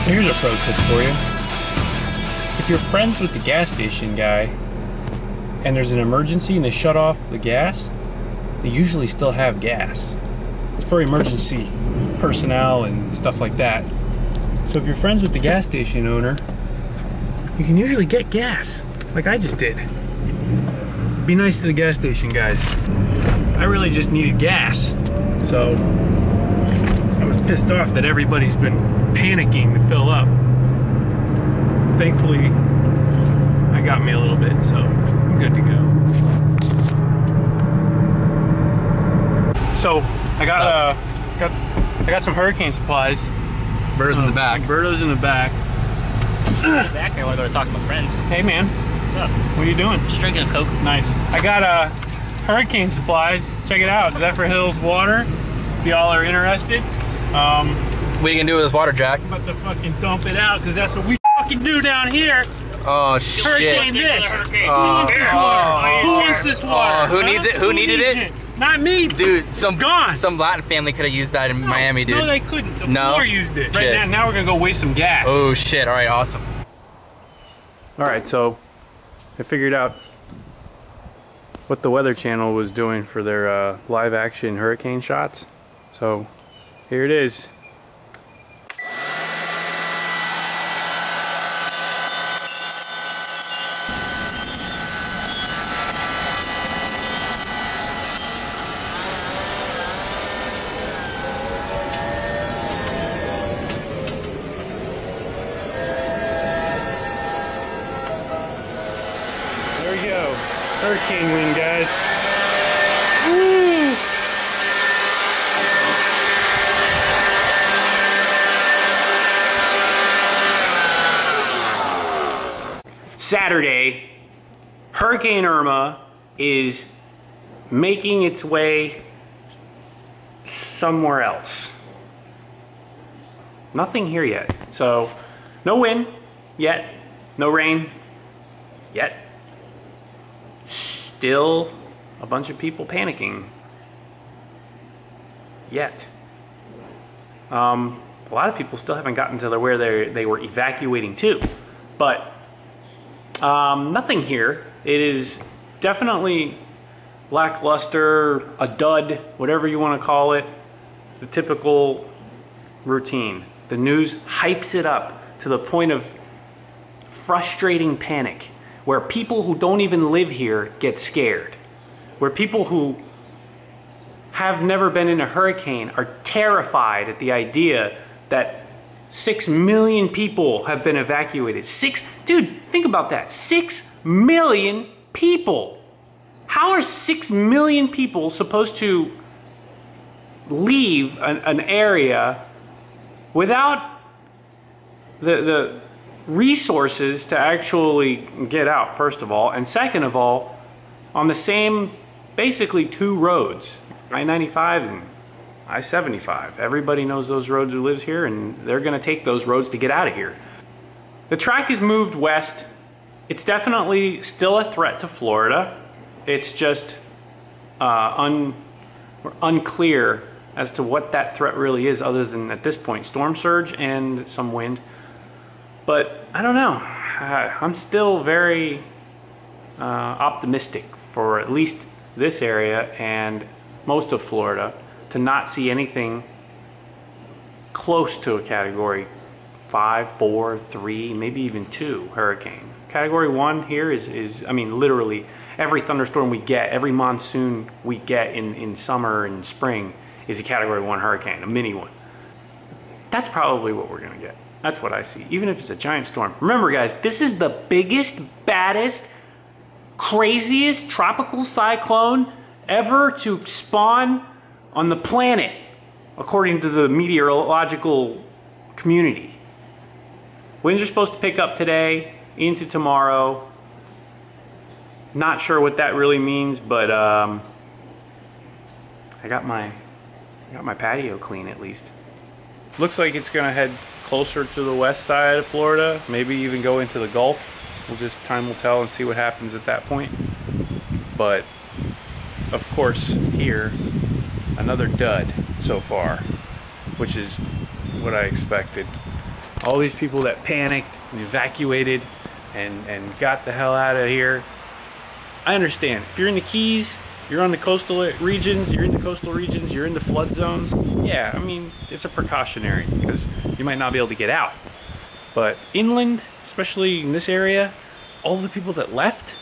Here's a pro tip for you. If you're friends with the gas station guy and there's an emergency and they shut off the gas, they usually still have gas. It's for emergency personnel and stuff like that. So if you're friends with the gas station owner, you can usually get gas, like I just did. Be nice to the gas station guys. I really just needed gas. So I was pissed off that everybody's been panicking to fill up. Thankfully, I got me a little bit, so I'm good to go. So I got some hurricane supplies. Birdos in the back. Birdos in the back. Back there, I want to go talk to my friends. Hey man. What's up? What are you doing? Just drinking a Coke. Nice. I got hurricane supplies. Check it out. Zephyr Hills water. If y'all are interested. What are you gonna do with this water, Jack? I'm about to fucking dump it out because that's what we fucking do down here. Oh shit. Hurricane this. Hurricane. Who wants this water? Who wants this water? Who needs it? Who needed it? Not me. Dude, some Gone. Latin family could have used that in Miami, dude. No, they couldn't. The No? floor used it. Shit. Right now we're gonna go waste some gas. Oh shit, alright, awesome. Alright, so I figured out what the Weather Channel was doing for their live action hurricane shots. So here it is. There we go. Hurricane wind, guys. Woo! Saturday, Hurricane Irma is making its way somewhere else. Nothing here yet. So, no wind yet, no rain yet. Still a bunch of people panicking yet. A lot of people still haven't gotten to where they were evacuating to, but nothing here. It is definitely lackluster, a dud, whatever you want to call it, the typical routine. The news hypes it up to the point of frustrating panic, where people who don't even live here get scared, where people who have never been in a hurricane are terrified at the idea that 6 million people have been evacuated. Dude, think about that. 6 million people. How are 6 million people supposed to leave an area without the resources to actually get out, first of all, and second of all, on the same, basically 2 roads, I-95 and I-75. Everybody knows those roads who lives here, and they're gonna take those roads to get out of here. The track is moved west. It's definitely still a threat to Florida. It's just unclear as to what that threat really is, other than, at this point, storm surge and some wind. But I don't know. I'm still very optimistic for at least this area and most of Florida to not see anything close to a Category 5, 4, 3, maybe even 2 hurricane. Category 1 here is I mean, literally every thunderstorm we get, every monsoon we get in summer and spring is a Category 1 hurricane, a mini one. That's probably what we're gonna get. That's what I see, even if it's a giant storm. Remember guys, this is the biggest, baddest, craziest tropical cyclone ever to spawn on the planet, according to the meteorological community. Winds are supposed to pick up today into tomorrow. Not sure what that really means, but I got my patio clean at least. Looks like it's gonna head closer to the west side of Florida, maybe even go into the Gulf. Time will tell and see what happens at that point. But of course, here, another dud so far, which is what I expected. all these people that panicked and evacuated and got the hell out of here. I understand. If you're in the Keys, you're on the coastal regions, you're in the flood zones. Yeah, I mean, it's a precautionary because you might not be able to get out. But inland, especially in this area, all the people that left,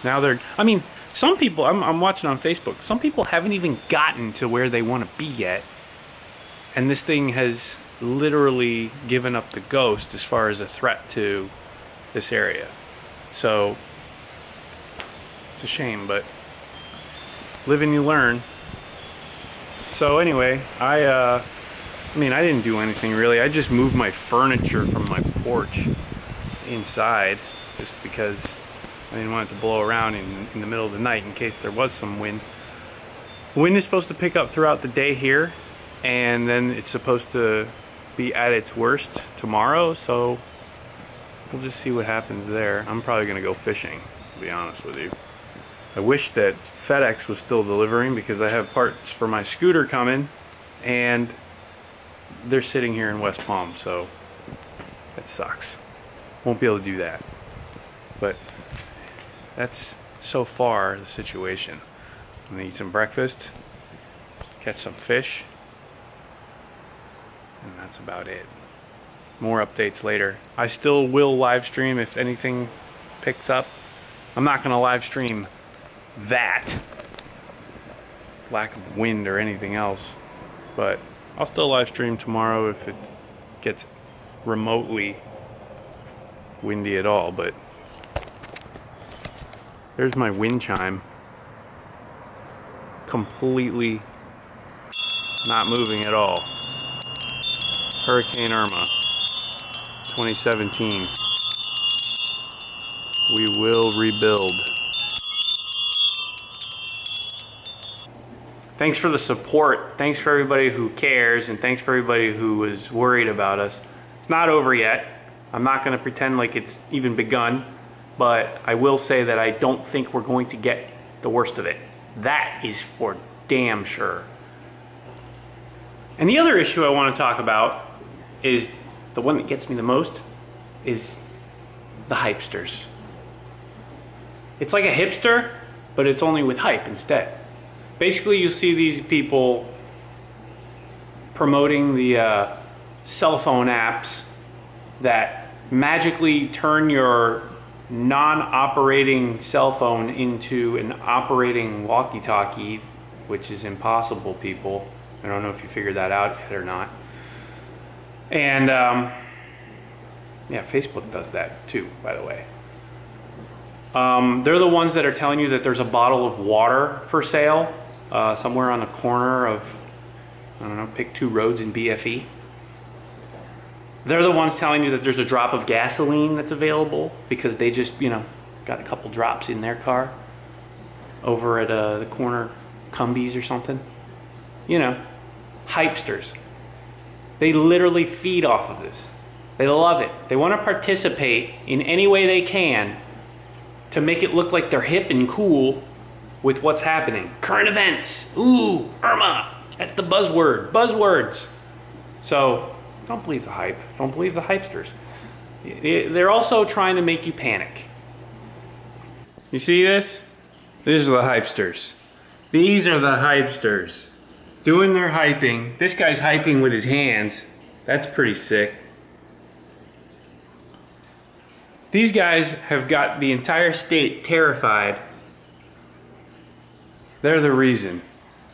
now they're, I mean, some people, I'm watching on Facebook, some people haven't even gotten to where they want to be yet. And this thing has literally given up the ghost as far as a threat to this area. So it's a shame, but live and you learn. So anyway, I mean, I didn't do anything really. I just moved my furniture from my porch inside just because I didn't want it to blow around in the middle of the night in case there was some wind. Wind is supposed to pick up throughout the day here, and then it's supposed to be at its worst tomorrow, so we'll just see what happens there. I'm probably gonna go fishing, to be honest with you. I wish that FedEx was still delivering because I have parts for my scooter coming, and they're sitting here in West Palm, so that sucks. Won't be able to do that. But that's so far the situation. I'm gonna eat some breakfast, catch some fish, and that's about it. More updates later. I still will live stream if anything picks up. I'm not gonna live stream that lack of wind or anything else, but I'll still live stream tomorrow if it gets remotely windy at all. But there's my wind chime, completely not moving at all. Hurricane Irma 2017. We will rebuild. Thanks for the support. Thanks for everybody who cares, and thanks for everybody who was worried about us. It's not over yet. I'm not going to pretend like it's even begun, but I will say that I don't think we're going to get the worst of it. That is for damn sure. And the other issue I want to talk about is the one that gets me the most, is the hypesters. It's like a hipster, but it's only with hype instead. Basically, you see these people promoting the cell phone apps that magically turn your non-operating cell phone into an operating walkie-talkie, which is impossible, people. I don't know if you figured that out yet or not. And yeah, Facebook does that too, by the way. They're the ones that are telling you that there's a bottle of water for sale somewhere on the corner of, I don't know, pick 2 roads in BFE. They're the ones telling you that there's a drop of gasoline that's available because they just, you know, got a couple drops in their car over at the corner Cumbies or something. You know, hypesters. They literally feed off of this. They love it. They want to participate in any way they can to make it look like they're hip and cool with what's happening. Current events. Ooh, Irma. That's the buzzword. Buzzwords. So don't believe the hype. Don't believe the hypesters. They're also trying to make you panic. You see this? These are the hypesters. These are the hypesters. Doing their hyping. This guy's hyping with his hands. That's pretty sick. These guys have got the entire state terrified. They're the reason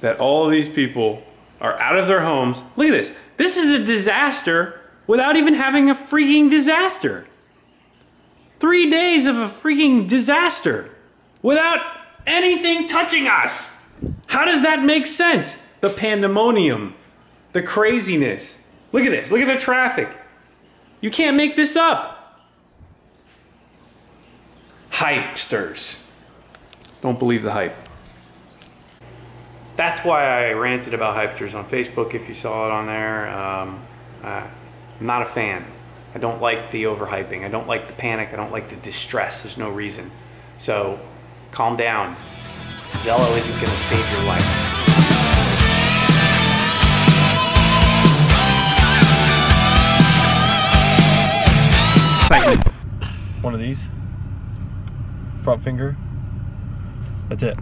that all of these people are out of their homes. Look at this. This is a disaster without even having a freaking disaster. 3 days of a freaking disaster without anything touching us. How does that make sense? The pandemonium, the craziness. Look at this. Look at the traffic. You can't make this up. Hypesters. Don't believe the hype. That's why I ranted about hypesters on Facebook, if you saw it on there. I'm not a fan. I don't like the overhyping. I don't like the panic. I don't like the distress. There's no reason. So calm down. Zello isn't going to save your life. one of these. Front finger. That's it.